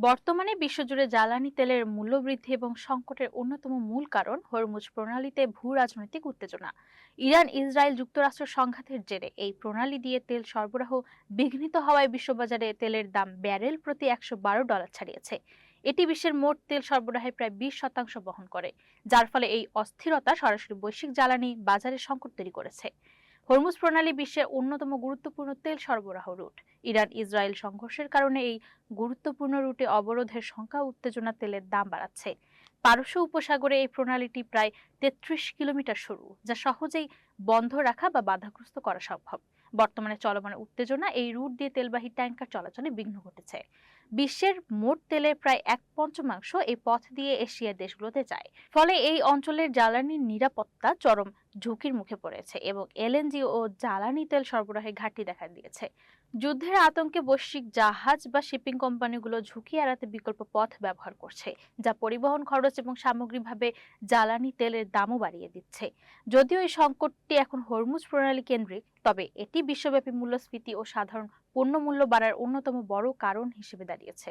বর্তমানে বিশ্বজুড়ে জ্বালানি তেলের মূল্যবৃদ্ধি এবং সংকটের অন্যতম মূল কারণ হরমুজ প্রণালীতে ভূ রাজনৈতিক উত্তেজনা। ইরান ইসরায়েল যুক্তরাষ্ট্র সংঘাতের জেরে এই প্রণালী দিয়ে তেল সরবরাহ বিঘ্নিত হওয়ায় বিশ্ববাজারে তেলের দাম ব্যারেল প্রতি $112 ছাড়িয়েছে। এটি বিশ্বের মোট তেল সরবরাহের প্রায় 20% বহন করে, যার ফলে এই অস্থিরতা সরাসরি বৈশ্বিক জ্বালানি বাজারে সংকট তৈরি করেছে। হরমুজ প্রণালী বিশ্বের অন্যতম গুরুত্বপূর্ণ তেল সরবরাহ রুট। ইরান ইসরায়েল সংঘর্ষের কারণে এই গুরুত্বপূর্ণ রুটে অবরোধের সংখ্যা উত্তেজনা তেলের দাম বাড়াচ্ছে। পারস্য উপসাগরে এই প্রণালীটি প্রায় 33 কিলোমিটার সরু, যা সহজেই বন্ধ রাখা বা বাধাগ্রস্ত করা সম্ভব। বর্তমানে চলমান উত্তেজনা এই রুট দিয়ে তেলবাহী ট্যাঙ্কার চলাচলে বিঘ্ন ঘটেছে। বিশ্বের মোট তেলের প্রায় 1/5 এই পথ দিয়ে এশিয়ার দেশগুলোতে যায়। ফলে এই অঞ্চলের জ্বালানির নিরাপত্তা চরম ঝুঁকির মুখে পড়েছে এবং এলএনজি ও জ্বালানি তেল সরবরাহে ঘাটতি দেখা দিয়েছে। যুদ্ধের আতঙ্কে বৈশ্বিক জাহাজ বা শিপিং কোম্পানিগুলো ঝুঁকি এড়াতে বিকল্প পথ ব্যবহার করছে, যা পরিবহন খরচ এবং সামগ্রিকভাবে জ্বালানি তেলের দামও বাড়িয়ে দিচ্ছে। যদিও এই সংকটটি এখন হরমুজ প্রণালী কেন্দ্রিক, তবে এটি বিশ্বব্যাপী মূল্যস্ফীতি ও সাধারণ পণ্য মূল্য বাড়ার অন্যতম বড় কারণ হিসেবে দাঁড়িয়েছে।